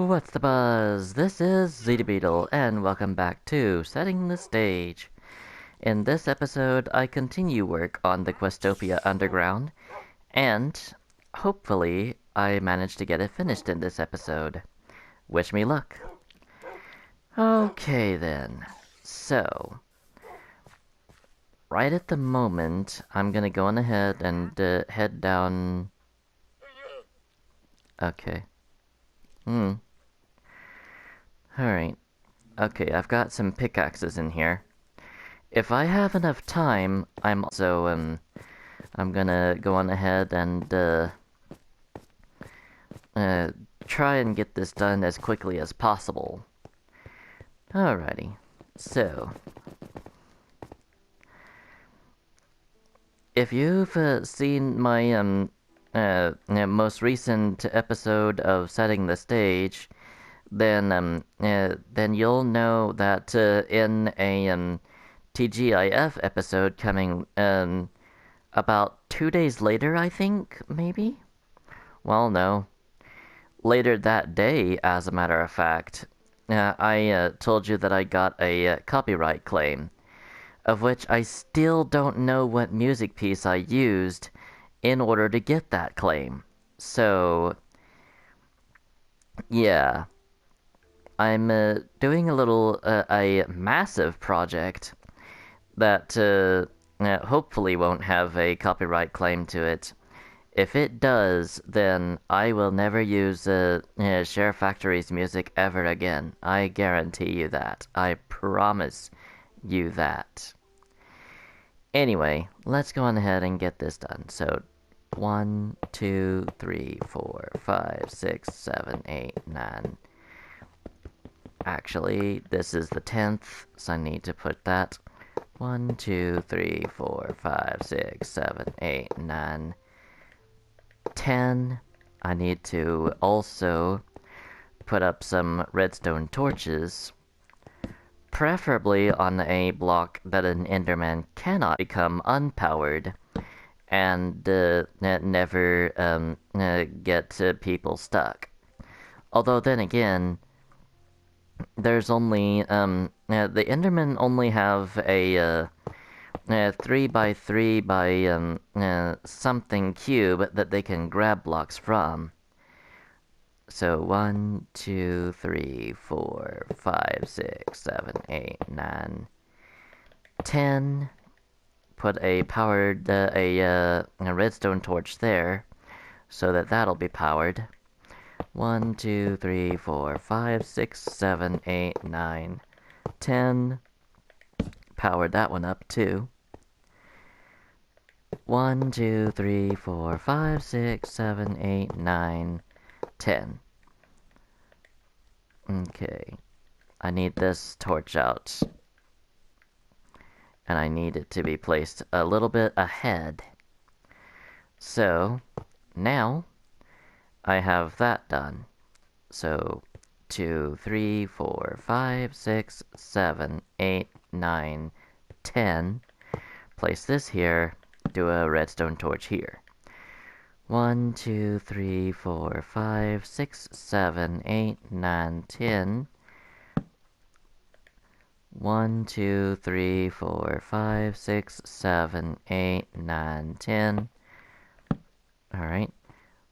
What's the buzz? This is Zeta Beetle, and welcome back to Setting the Stage. In this episode, I continue work on the Questopia Underground, and hopefully, I manage to get it finished in this episode. Wish me luck. Okay then. So, right at the moment, I'm gonna go on ahead and head down. Okay. Alright. Okay, I've got some pickaxes in here. If I have enough time, I'm gonna go on ahead and, uh, try and get this done as quickly as possible. Alrighty. So, if you've, seen my, most recent episode of Setting the Stage, then you'll know that, in a, TGIF episode coming, about 2 days later, I think, maybe? Well, no. Later that day, as a matter of fact, I told you that I got a copyright claim, of which I still don't know what music piece I used in order to get that claim. So, yeah. I'm doing a massive project that hopefully won't have a copyright claim to it. If it does, then I will never use Share Factory's music ever again. I guarantee you that. I promise you that. Anyway, let's go on ahead and get this done. So, 1, 2, 3, 4, 5, 6, 7, 8, 9. Actually, this is the 10th, so I need to put that. 1, 2, 3, 4, 5, 6, 7, 8, 9, 10. I need to also put up some redstone torches, preferably on a block that an Enderman cannot become unpowered and never get people stuck. Although then again, there's only the Endermen only have a 3 by 3 by something cube that they can grab blocks from. So 1, 2, 3, 4, 5, 6, 7, 8, 9, 10. Put a powered a redstone torch there, so that that'll be powered. 1, 2, 3, 4, 5, 6, 7, 8, 9, 10. Powered that one up too. 1, 2, 3, 4, 5, 6, 7, 8, 9, 10. Okay. I need this torch out. And I need it to be placed a little bit ahead. So, now, I have that done. So, 2, 3, 4, 5, 6, 7, 8, 9, 10. Place this here, do a redstone torch here. 1, 2, 3, 4, 5, 6, 7, 8, 9, 10. 1, 2, 3, 4, 5, 6, 7, 8, 9, 10. Alright.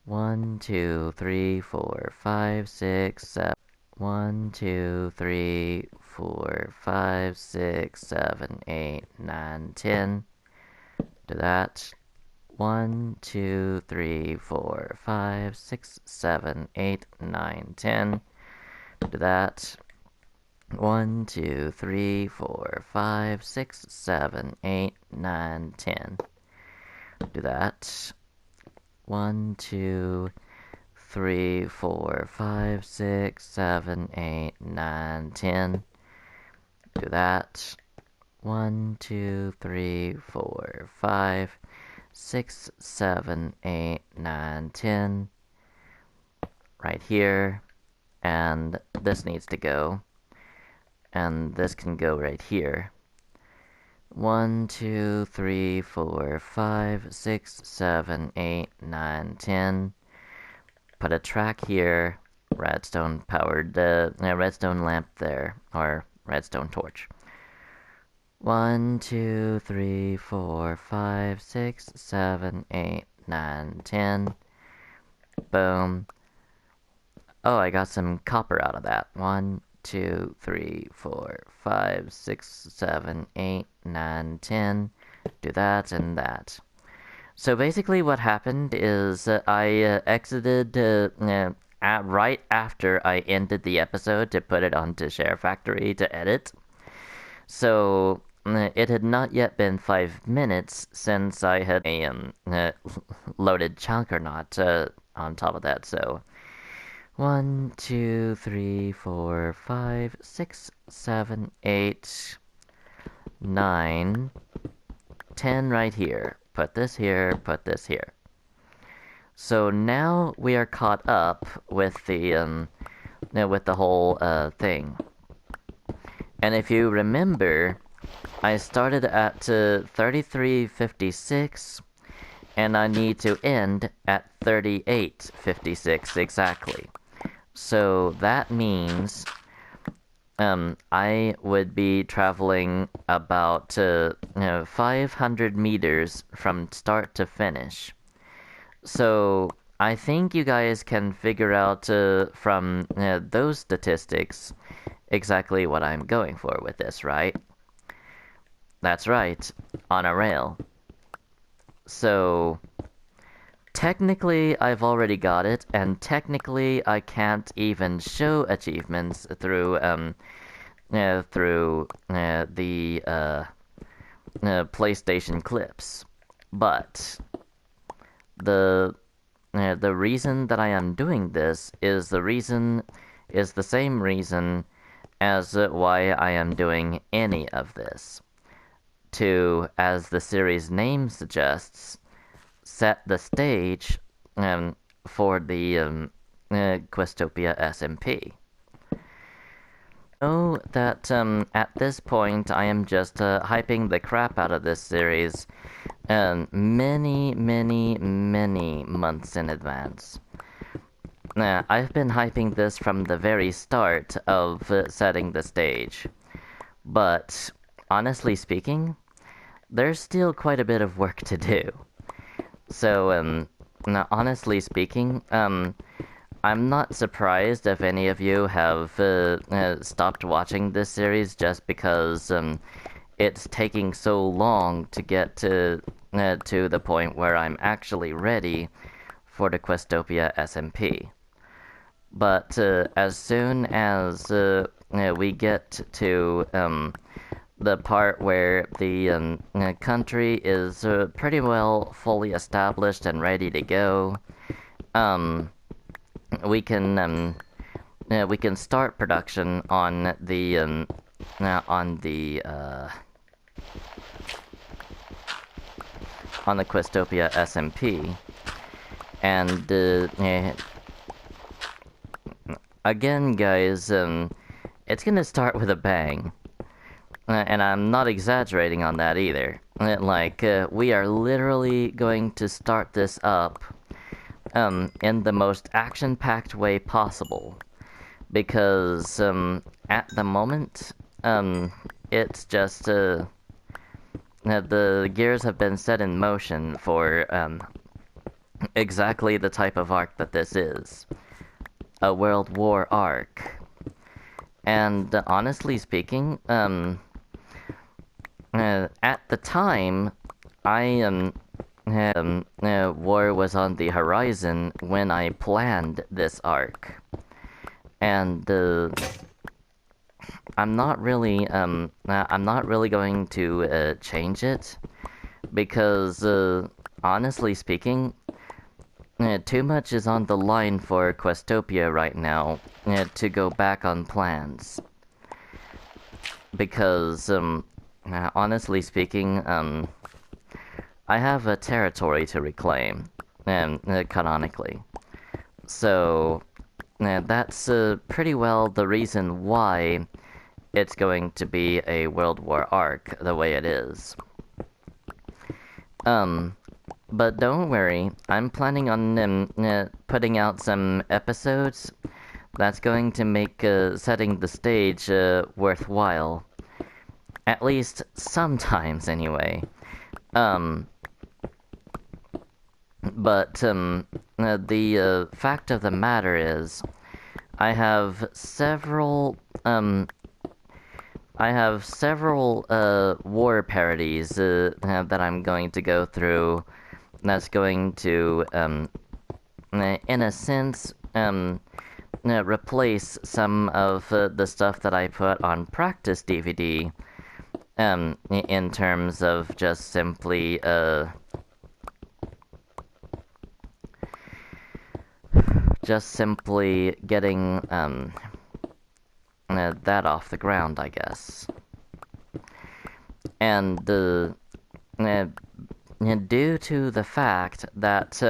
1, 2, 3, 4, 5, 6, 7. 1, 2, 3, 4, 5, 6, 7, 8, 9, 10. Do that. 1, 2, 3, 4, 5, 6, 7, 8, 9, 10. Do that. 1, 2, 3, 4, 5, 6, 7, 8, 9, 10. Do that. 1, 2, 3, 4, 5, 6, 7, 8, 9, 10. Do that. 1, 2, 3, 4, 5, 6, 7, 8, 9, 10. Right here. And this needs to go. And this can go right here. 1, 2, 3, 4, 5, 6, 7, 8, 9, 10. Put a track here, redstone powered redstone lamp there, or redstone torch. 1, 2, 3, 4, 5, 6, 7, 8, 9, 10. Boom. Oh, I got some copper out of that. 1, 2, 3, 4, 5, 6, 7, 8, 9, 10. Do that and that. So basically what happened is I exited right after I ended the episode to put it onto Share Factory to edit. So it had not yet been 5 minutes since I had a loaded Chunkernaut on top of that. So 1, 2, 3, 4, 5, 6, 7, 8, 9, 10 right here. Put this here, put this here. So now we are caught up with the whole thing. And if you remember, I started at 33:56, and I need to end at 38:56 exactly. So that means I would be traveling about 500 meters from start to finish. So I think you guys can figure out from those statistics exactly what I'm going for with this, right? That's right, on a rail. So technically I've already got it, and technically I can't even show achievements through the PlayStation clips. But the reason that I am doing this is the same reason as why I am doing any of this. To, as the series name suggests, set the stage for the Questopia SMP. Know that at this point I am just hyping the crap out of this series many months in advance. I've been hyping this from the very start of setting the stage, but honestly speaking, there's still quite a bit of work to do. So, honestly speaking, I'm not surprised if any of you have stopped watching this series just because it's taking so long to get to the point where I'm actually ready for the Questopia SMP. But as soon as we get to the part where the country is pretty well fully established and ready to go, we can start production on the Questopia SMP, and again, guys, it's gonna start with a bang, and I'm not exaggerating on that either. We are literally going to start this up in the most action-packed way possible, because at the moment it's just the gears have been set in motion for exactly the type of arc that this is, a World War arc. And honestly speaking, at the time war was on the horizon when I planned this arc, and I'm not really going to change it, because honestly speaking, too much is on the line for Questopia right now to go back on plans. Because honestly speaking, I have a territory to reclaim, canonically. So that's pretty well the reason why it's going to be a World War arc the way it is. But don't worry, I'm planning on putting out some episodes that's going to make setting the stage worthwhile. At least sometimes, anyway. Um, but the fact of the matter is, I have several war parodies that I'm going to go through. That's going to in a sense replace some of the stuff that I put on practice DVD. In terms of just simply getting that off the ground, I guess. And due to the fact that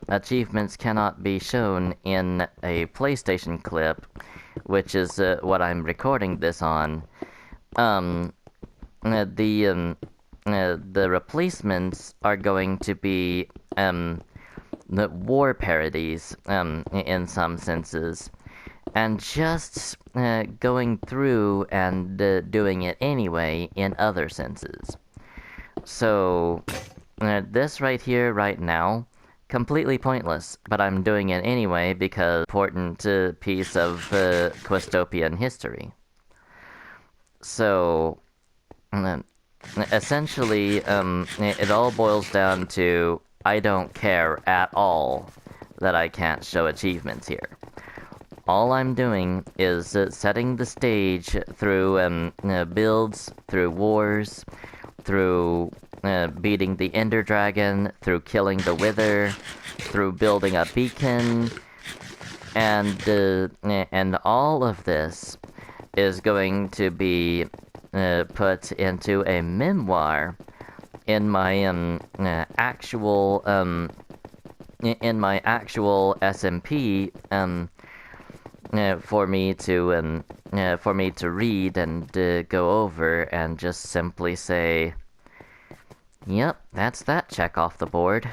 achievements cannot be shown in a PlayStation clip, which is what I'm recording this on, the replacements are going to be the war parodies in some senses, and just going through and doing it anyway in other senses. So this right here, right now, completely pointless, but I'm doing it anyway because important piece of Questopian history. So essentially, it all boils down to I don't care at all that I can't show achievements here. All I'm doing is setting the stage through builds, through wars, through beating the Ender Dragon, through killing the Wither, through building a beacon, and all of this is going to be put into a memoir in my actual SMP for me to read and go over and just simply say, yep, that's that check off the board.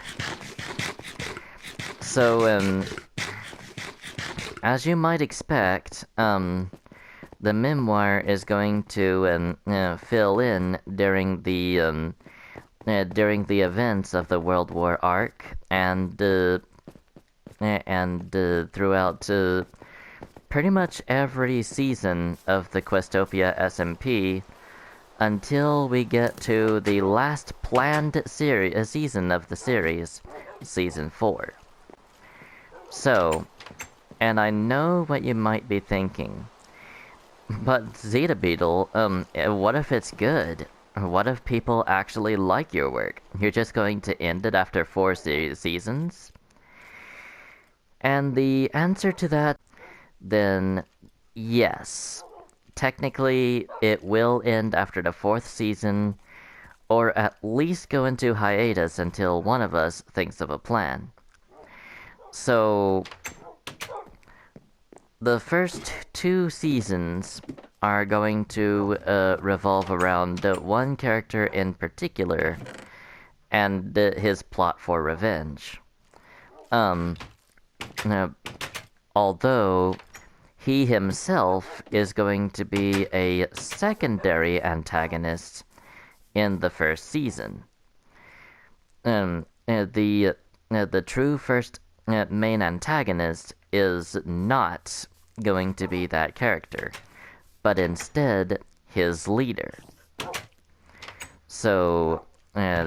So as you might expect, the memoir is going to fill in during the events of the World War arc and throughout pretty much every season of the Questopia SMP until we get to the last planned season of the series, Season 4. So, and I know what you might be thinking, but Zeta Beetle, what if it's good? What if people actually like your work? You're just going to end it after 4 seasons? And the answer to that, then yes. Technically, it will end after the 4th season, or at least go into hiatus until one of us thinks of a plan. So, the first 2 seasons are going to revolve around one character in particular and his plot for revenge. Although he himself is going to be a secondary antagonist in the first season. The true first main antagonist is not going to be that character, but instead his leader. So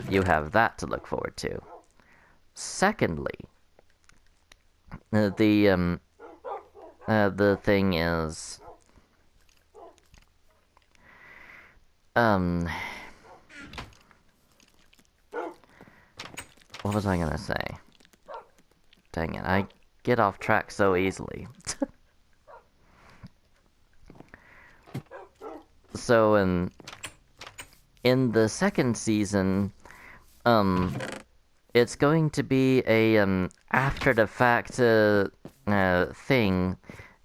you have that to look forward to. Secondly, the thing is, what was I gonna say? Dang it, I get off track so easily. So, in the second season, it's going to be a, after the fact, thing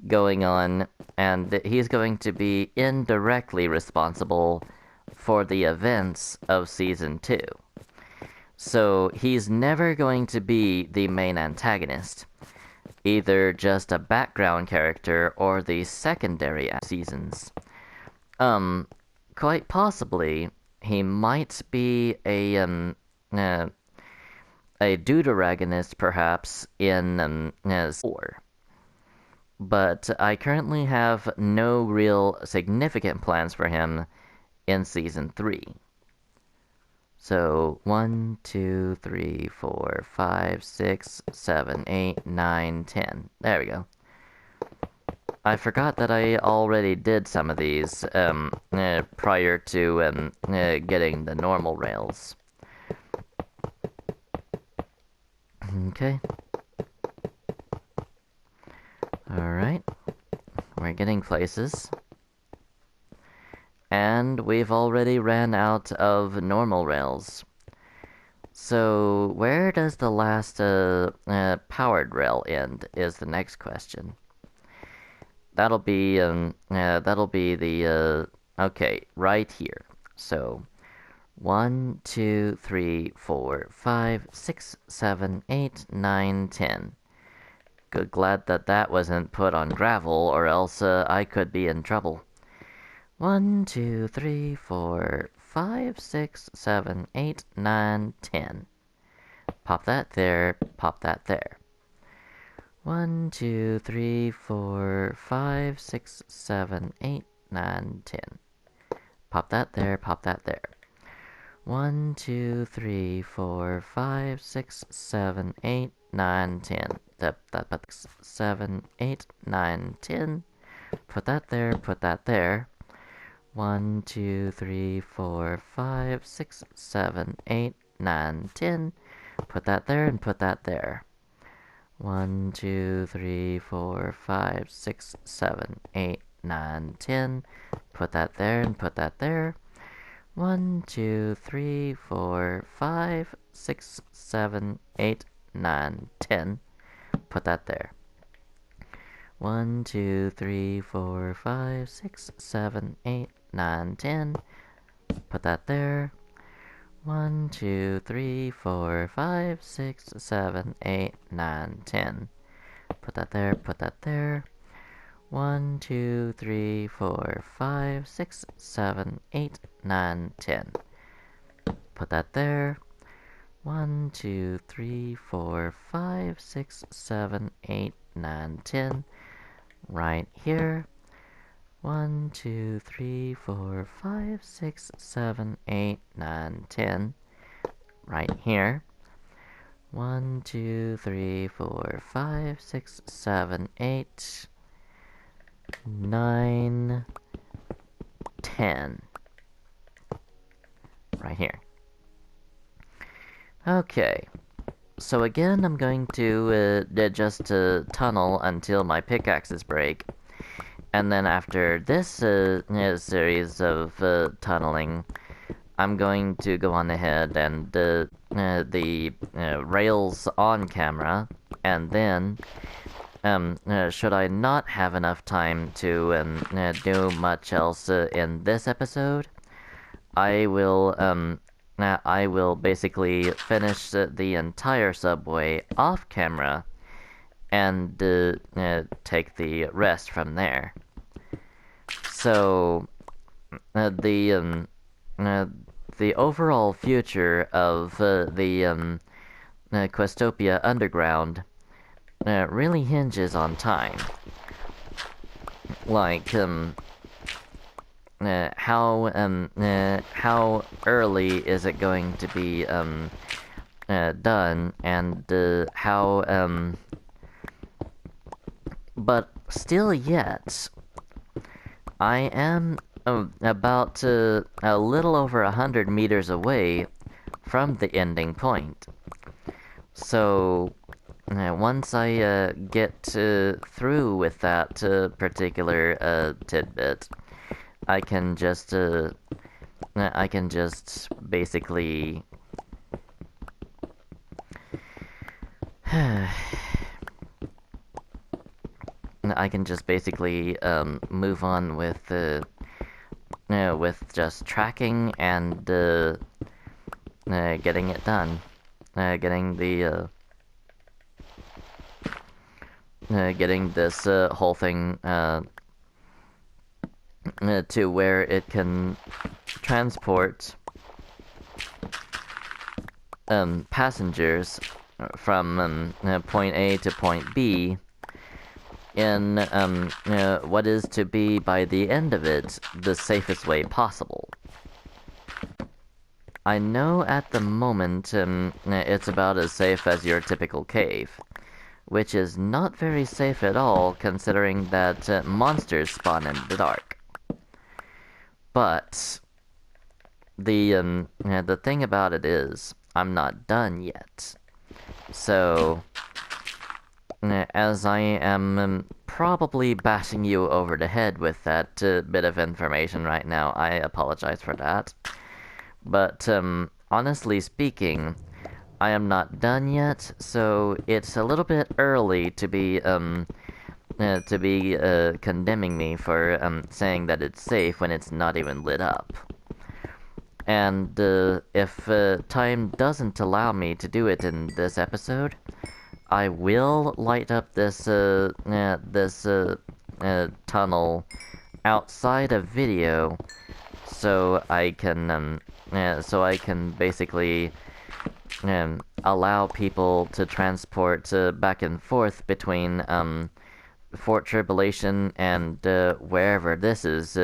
going on, and he's going to be indirectly responsible for the events of Season 2. So he's never going to be the main antagonist, either just a background character or the secondary seasons. Quite possibly he might be uh, a deuteragonist perhaps in 4. But I currently have no real significant plans for him in Season 3. So 1, 2, 3, 4, 5, 6, 7, 8, 9, 10. There we go. I forgot that I already did some of these prior to getting the normal rails. Okay. Alright. We're getting places. And we've already ran out of normal rails. So, where does the last powered rail end is the next question. That'll be the okay, right here. So 1, 2, 3, 4, 5, 6, 7, 8, 9, 10. Good glad that wasn't put on gravel, or else I could be in trouble. 1, 2, 3, 4, 5, 6, 7, 8, 9, 10. Pop that there, pop that there. 1, 2, 3, 4, 5, 6, 7, 8, 9, 10. Pop that there, pop that there. 1, 2, 3, 4, 5, 6, 7, 8, 9, 10. 7, 8, 9, 10. Put that there, put that there. 1, 2, 3, 4, 5, 6, 7, 8, 9, 10. Put that there and put that there. 1, 2, 3, 4, 5, 6, 7, 8, 9, 10. Put that there and put that there. 1, 2, 3, 4, 5, 6, 7, 8, 9, 10. Put that there. 1, 2, 3, 4, 5, 6, 7, 8, 9, 10. Put that there. 1, 2, 3, 4, 5, 6, 7, 8, 9, 10. Put that there, put that there. 1, 2, 3, 4, 5, 6, 7, 8, 9, 10. Put that there. 1, 2, 3, 4, 5, 6, 7, 8, 9, 10. Right here. 1, 2, 3, 4, 5, 6, 7, 8, 9, 10. Right here. 1, 2, 3, 4, 5, 6, 7, 8, 9, 10. Right here. Okay. So again, I'm going to just tunnel until my pickaxes break. And then after this series of tunneling, I'm going to go on ahead and the rails on camera, and then should I not have enough time to do much else in this episode, I will basically finish the entire subway off camera and take the rest from there. So the overall future of the Questopia Underground really hinges on time. Like how early is it going to be done, and how but still yet I am about a little over 100 meters away from the ending point. So once I get through with that particular tidbit, I can just basically move on with just tracking and getting it done, getting the getting this whole thing to where it can transport passengers from point A to point B in what is to be, by the end of it, the safest way possible. I know at the moment it's about as safe as your typical cave, which is not very safe at all considering that monsters spawn in the dark. But the thing about it is, I'm not done yet. So, as I am probably bashing you over the head with that bit of information right now, I apologize for that. But, honestly speaking, I am not done yet, so it's a little bit early to be condemning me for saying that it's safe when it's not even lit up. And if time doesn't allow me to do it in this episode, I will light up this tunnel outside of video, so I can basically allow people to transport back and forth between Fort Tribulation and wherever this is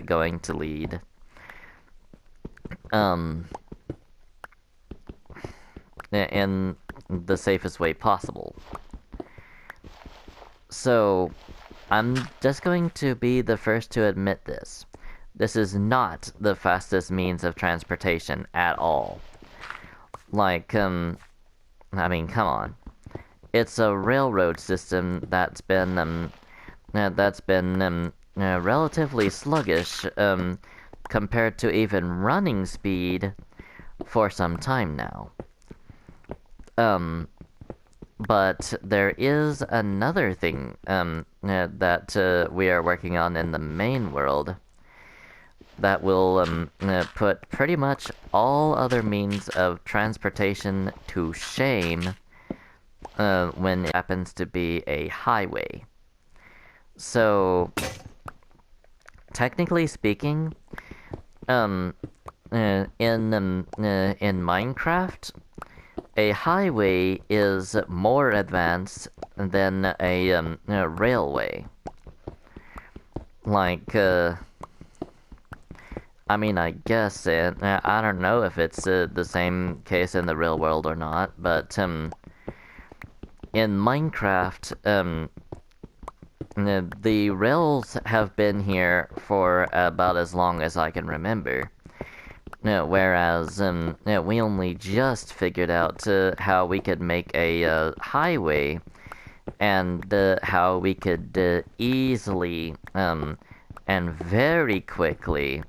going to lead. In the safest way possible. So, I'm just going to be the first to admit this. This is not the fastest means of transportation at all. Like, I mean, come on. It's a railroad system that's been relatively sluggish, compared to even running speed for some time now. But there is another thing that we are working on in the main world that will put pretty much all other means of transportation to shame when it happens to be a highway. So, technically speaking, in Minecraft, a highway is more advanced than a railway. Like, I mean, I guess I don't know if it's the same case in the real world or not, but in Minecraft, the rails have been here for about as long as I can remember. Whereas we only just figured out how we could make a highway, and how we could easily and very quickly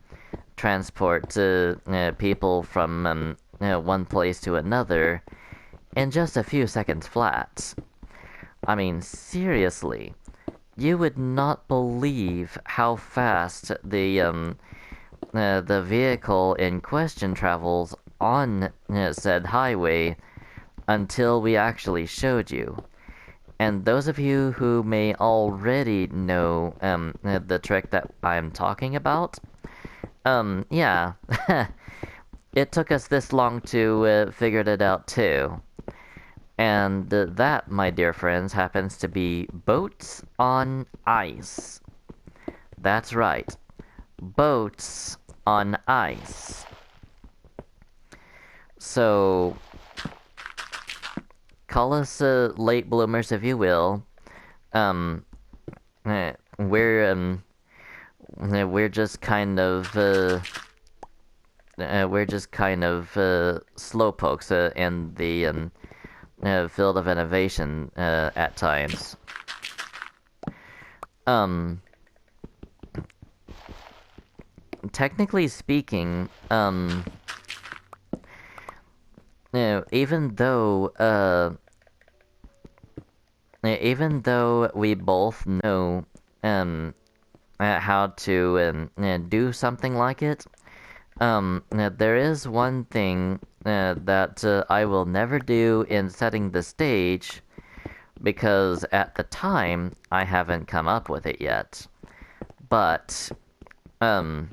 transport people from one place to another in just a few seconds flat. I mean, seriously, you would not believe how fast the vehicle in question travels on said highway until we actually showed you. And those of you who may already know the trick that I'm talking about, yeah, it took us this long to figure it out too. And that, my dear friends, happens to be boats on ice. That's right. Boats on ice. So, call us late bloomers if you will. We're just kind of slowpokes in the field of innovation at times. Technically speaking, even though we both know how to do something like it, There is one thing that I will never do in setting the stage because at the time I haven't come up with it yet. But um,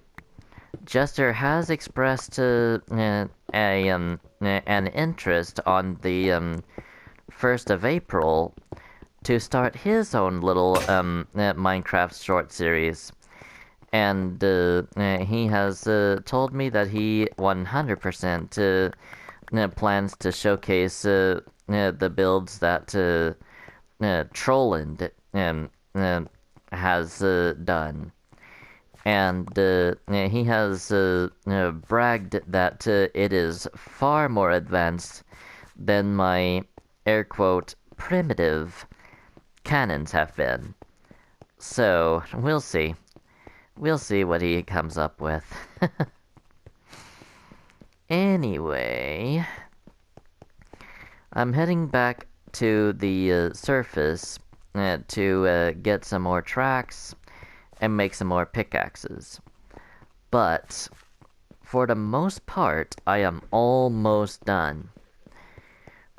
Jester has expressed an interest on the 1st of April to start his own little Minecraft short series. And he has told me that he 100% plans to showcase the builds that Trolland has done. And he has bragged that it is far more advanced than my air quote primitive cannons have been. So we'll see. We'll see what he comes up with. Anyway, I'm heading back to the surface to get some more tracks and make some more pickaxes. But for the most part, I am almost done.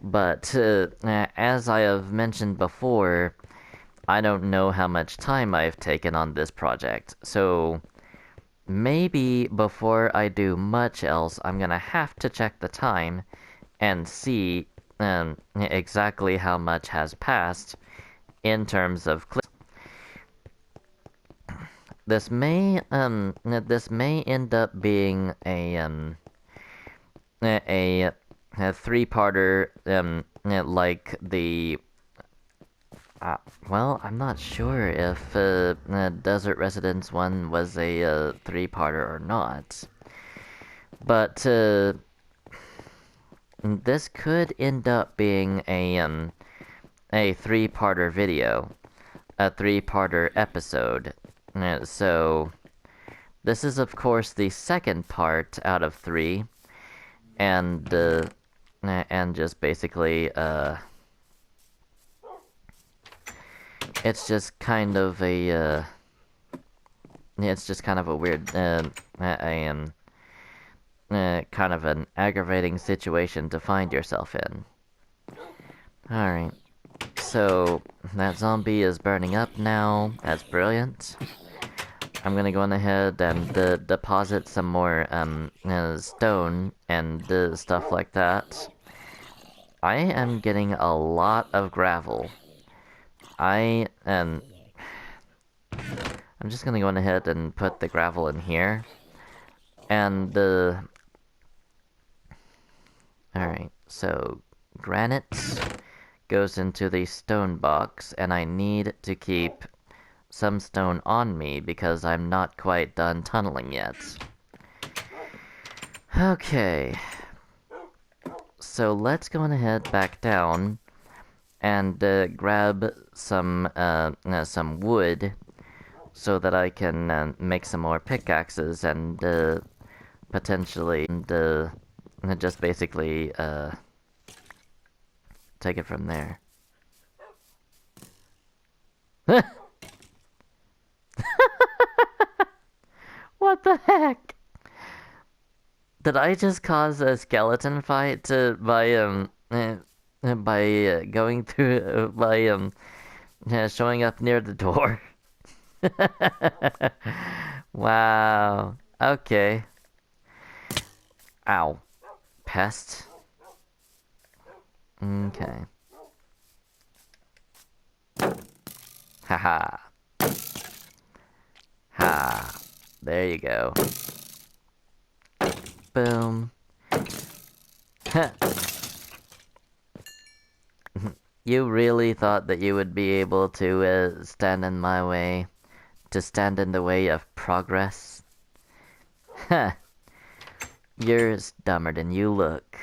But as I have mentioned before, I don't know how much time I've taken on this project, so maybe before I do much else, I'm gonna have to check the time and see exactly how much has passed in terms of clips. This may end up being a three-parter like the well, I'm not sure if Desert Residence 1 was a three-parter or not. But this could end up being a three-parter video, a three-parter episode. So this is of course the second part out of three, and just basically it's just kind of a weird kind of an aggravating situation to find yourself in. Alright, so that zombie is burning up now. That's brilliant. I'm gonna go on ahead and deposit some more stone and stuff like that. I am getting a lot of gravel. I'm just gonna go on ahead and put the gravel in here. And alright, so granite goes into the stone box, and I need to keep some stone on me because I'm not quite done tunneling yet. Okay. So let's go on ahead back down and grab some wood so that I can make some more pickaxes and potentially just basically take it from there. What the heck? Did I just cause a skeleton fight by going through by showing up near the door? Wow. Okay. Ow. Pest. Okay. Haha. Ha. There you go. Boom. You really thought that you would be able to stand in my way? To stand in the way of progress? Huh. You're dumber than you look.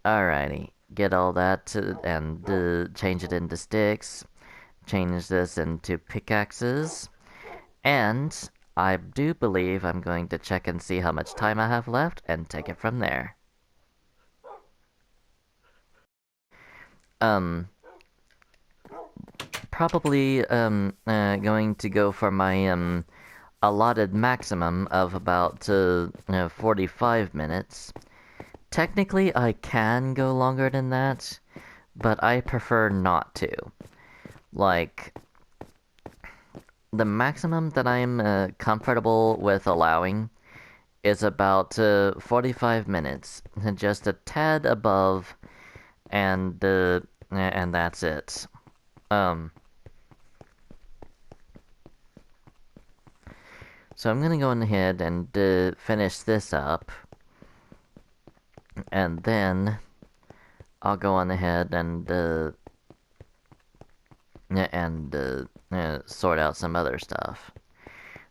Alrighty. Get all that and change it into sticks. Change this into pickaxes. And I do believe I'm going to check and see how much time I have left and take it from there. Probably going to go for my allotted maximum of about 45 minutes. Technically, I can go longer than that, but I prefer not to. Like, the maximum that I'm comfortable with allowing is about 45 minutes, just a tad above, and that's it. So I'm gonna go ahead and finish this up, and then I'll go on ahead and sort out some other stuff.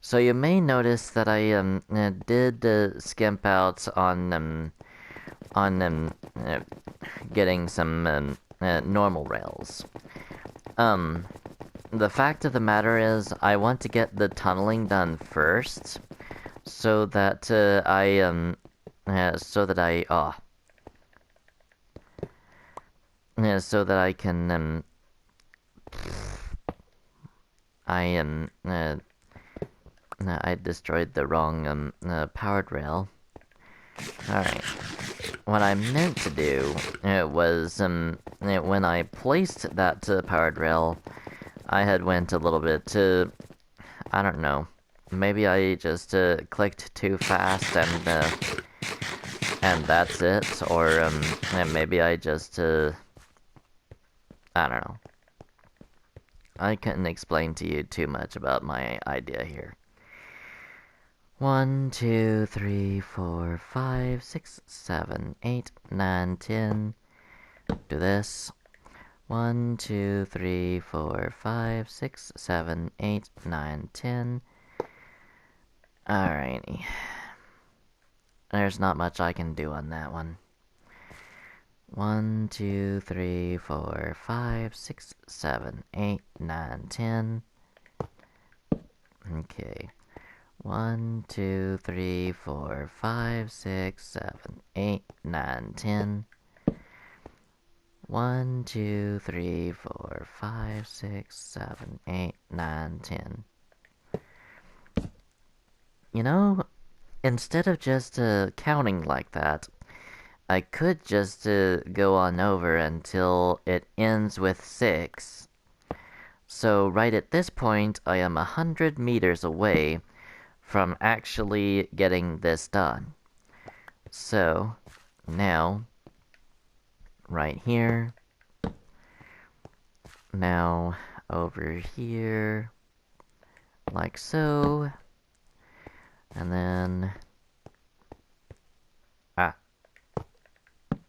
So you may notice that I did skimp out on getting some normal rails. The fact of the matter is, I want to get the tunneling done first, so that so that I can I destroyed the wrong powered rail. Alright. What I meant to do was when I placed that powered rail, I had went a little bit I don't know. Maybe I just clicked too fast and that's it, or and maybe I just I don't know. I couldn't explain to you too much about my idea here. 1, 2, 3, 4, 5, 6, 7, 8, 9, 10. Do this. 1, 2, 3, 4, 5, 6, 7, 8, 9, 10. Alrighty. There's not much I can do on that one. 1, 2, 3, 4, 5, 6, 7, 8, 9, 10. Okay. 1, 2, 3, 4, 5, 6, 7, 8, 9, 10. 1, 2, 3, 4, 5, 6, 7, 8, 9, 10. You know, instead of just counting like that, I could just go on over until it ends with 6. So right at this point, I am 100 meters away from actually getting this done. So, now, right here, now over here, like so, and then,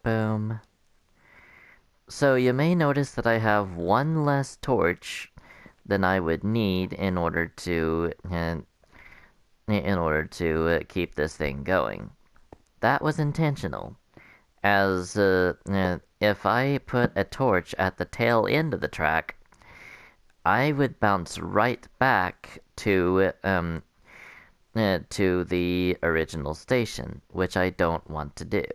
boom. So you may notice that I have one less torch than I would need in order to keep this thing going. That was intentional, as if I put a torch at the tail end of the track, I would bounce right back to the original station, which I don't want to do.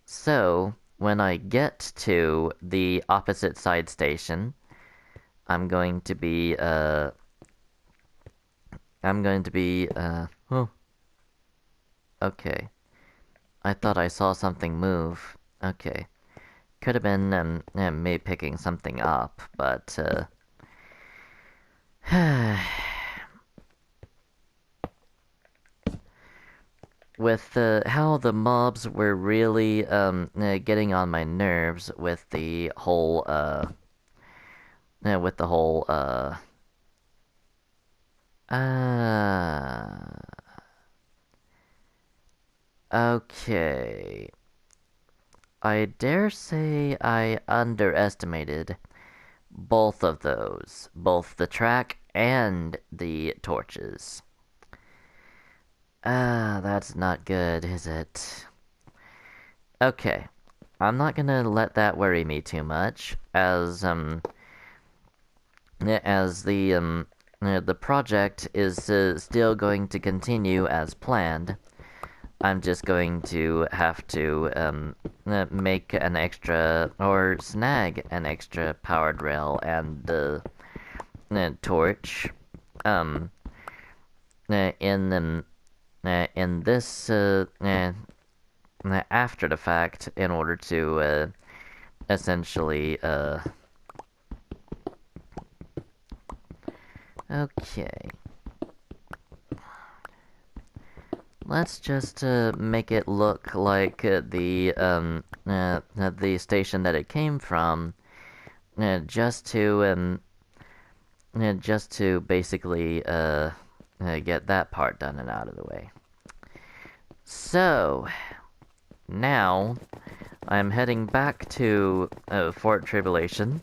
So, when I get to the opposite side station, I'm going to be, oh. Okay. I thought I saw something move. Okay. Could have been, me picking something up, but, with how the mobs were really getting on my nerves with the whole okay. I dare say I underestimated both of those, both the track and the torches. That's not good, is it? Okay. I'm not gonna let that worry me too much, as the project is still going to continue as planned. I'm just going to have to make an extra, or snag an extra powered rail and torch, in this after the fact in order to essentially okay. Let's just make it look like the station that it came from, just to basically get that part done and out of the way. So now I'm heading back to Fort Tribulation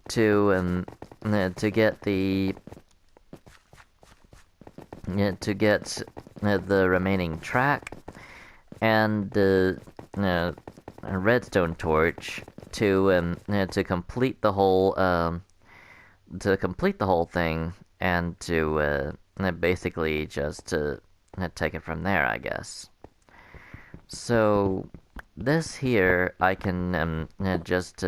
to get the the remaining track and the redstone torch to complete the whole thing and to basically just take it from there, I guess. So this here I can just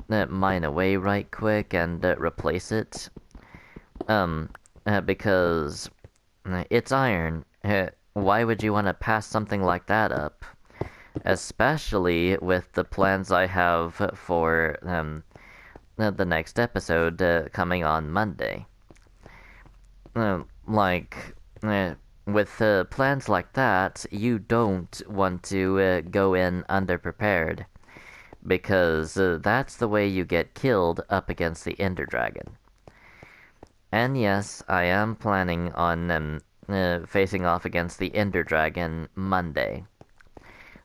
mine away right quick and replace it. Because it's iron. Why would you want to pass something like that up? Especially with the plans I have for the next episode coming on Monday. Like, with plans like that, you don't want to go in underprepared. Because that's the way you get killed up against the Ender Dragon. And yes, I am planning on facing off against the Ender Dragon Monday.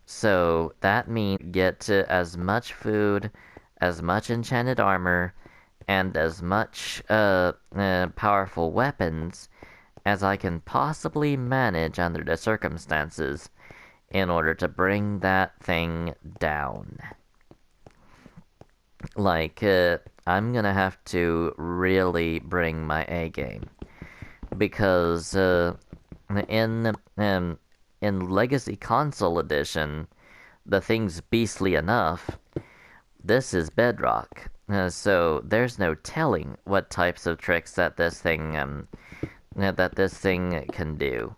So that means get as much food, as much enchanted armor, and as much powerful weapons as I can possibly manage under the circumstances in order to bring that thing down. Like, I'm gonna have to really bring my A game. Because, in Legacy Console Edition, the thing's beastly enough. This is Bedrock. So there's no telling what types of tricks that this thing can do.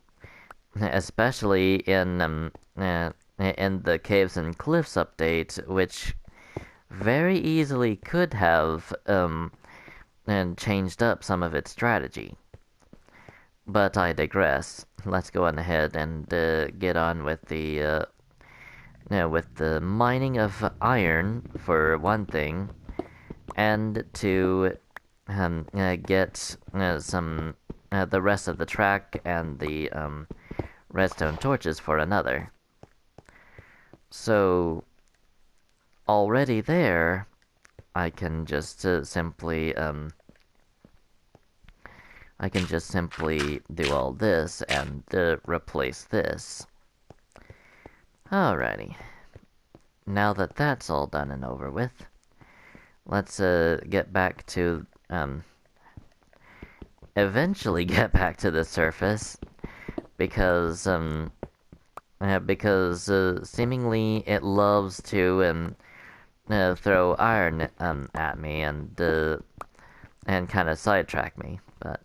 Especially in the Caves and Cliffs update, which very easily could have and changed up some of its strategy. But I digress. Let's go on ahead and get on with the mining of iron for one thing, and to get some the rest of the track and the redstone torches for another. So already there, I can just simply do all this and replace this. Alrighty. Now that that's all done and over with, let's get back to eventually get back to the surface, because seemingly it loves to throw iron at me and kind of sidetrack me, but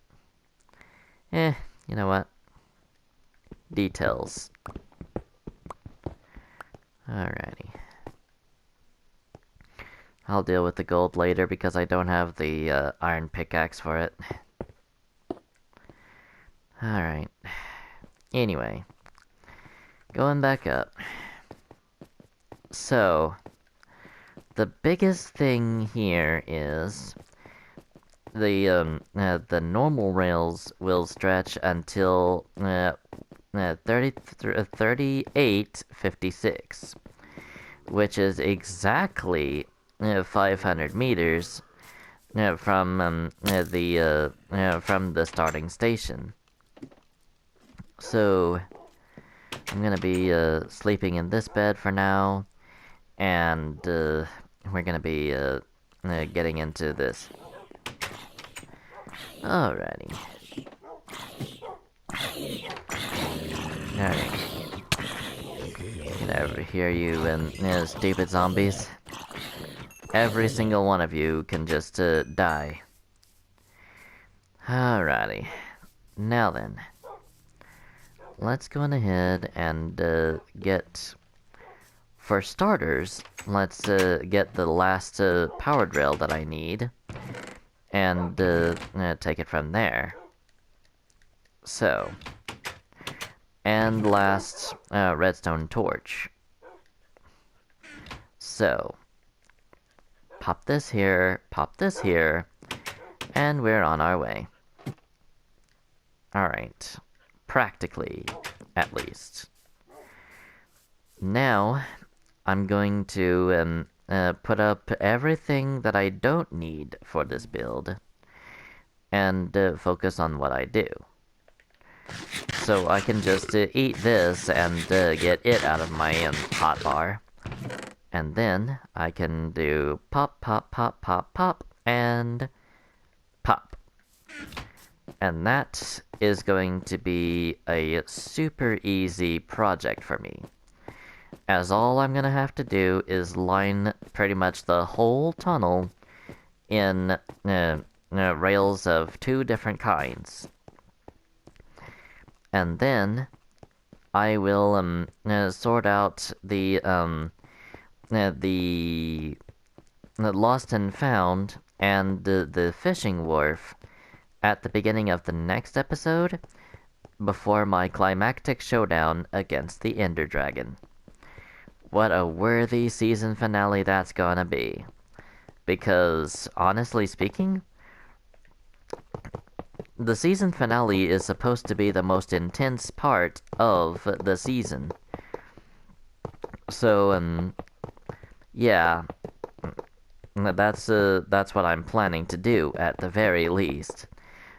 you know what? Details. Alrighty. I'll deal with the gold later because I don't have the iron pickaxe for it. Alright. Anyway. Going back up. So, the biggest thing here is the normal rails will stretch until 3856, which is exactly 500 meters from the starting station. So I'm gonna be sleeping in this bed for now, and we're gonna be getting into this. Alrighty. Alright. Get over here, you stupid zombies. Every single one of you can just die. Alrighty. Now then, let's go on ahead and get... For starters, let's get the last power drill that I need, and take it from there. So, and last redstone torch. So, pop this here, and we're on our way. Alright, practically, at least. Now, I'm going to put up everything that I don't need for this build, and focus on what I do. So I can just eat this and get it out of my hotbar. And then I can do pop, pop, pop, pop, pop, and pop. And that is going to be a super easy project for me, as all I'm gonna have to do is line pretty much the whole tunnel in rails of 2 different kinds. And then I will sort out the lost and found and the fishing wharf at the beginning of the next episode, before my climactic showdown against the Ender Dragon. What a worthy season finale that's gonna be. Because, honestly speaking, the season finale is supposed to be the most intense part of the season. So, yeah, that's what I'm planning to do at the very least.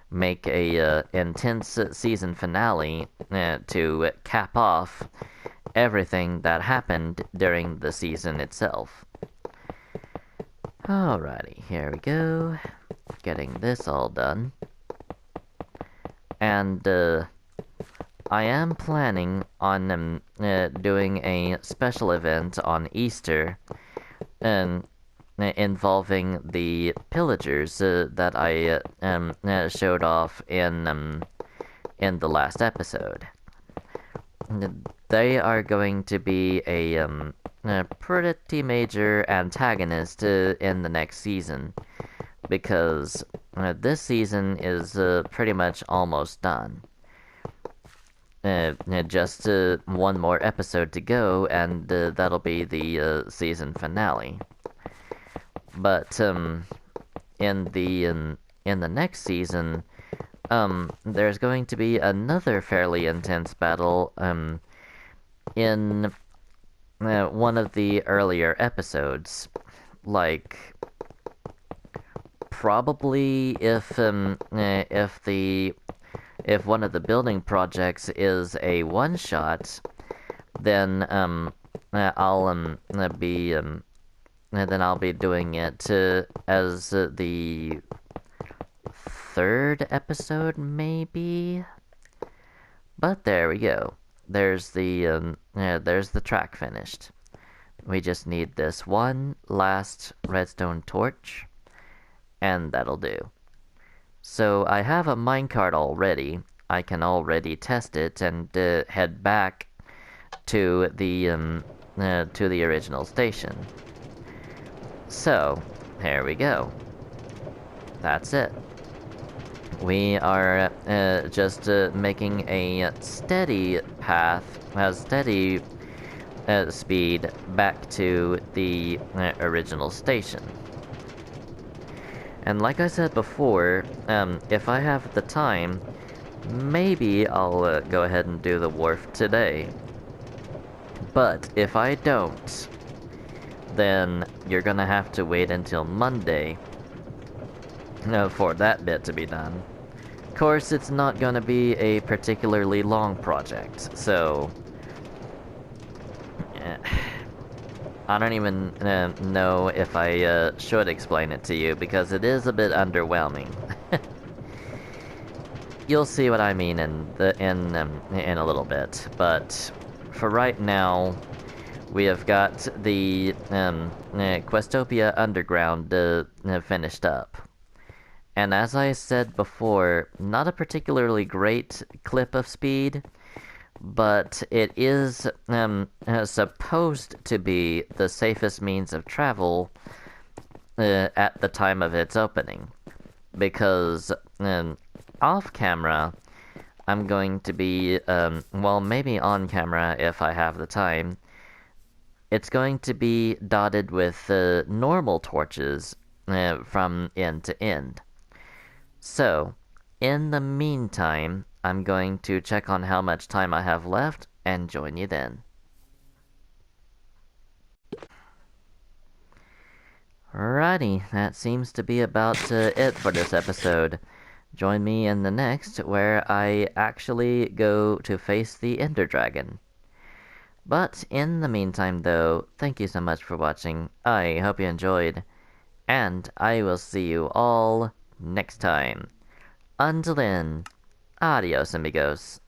Make a intense season finale to cap off everything that happened during the season itself. Alrighty, here we go. Getting this all done. And I am planning on doing a special event on Easter involving the pillagers that I showed off in the last episode. They are going to be a pretty major antagonist in the next season, because this season is pretty much almost done. Just one more episode to go, and that'll be the season finale. But in the next season, there's going to be another fairly intense battle in one of the earlier episodes. Like, probably if one of the building projects is a one-shot, then I'll be doing it as the 3rd episode, maybe. But there we go. There's the track finished. We just need this one last redstone torch, and that'll do. So I have a minecart already. I can already test it and head back to the original station. So here we go. That's it. We are just making a steady path, a steady speed back to the original station. And like I said before, if I have the time, maybe I'll go ahead and do the wharf today. But if I don't, then you're gonna have to wait until Monday for that bit to be done. Of course, it's not gonna be a particularly long project, so I don't even know if I should explain it to you, because it is a bit underwhelming. You'll see what I mean in a little bit, but for right now, we have got the Questopia Underground finished up. And as I said before, not a particularly great clip of speed, but it is supposed to be the safest means of travel at the time of its opening. Because off camera, I'm going to be, well, maybe on camera if I have the time, it's going to be dotted with normal torches from end to end. So, in the meantime, I'm going to check on how much time I have left and join you then. Alrighty, that seems to be about it for this episode. Join me in the next, where I actually go to face the Ender Dragon. But in the meantime though, thank you so much for watching, I hope you enjoyed, and I will see you all next time. Until then, adios amigos.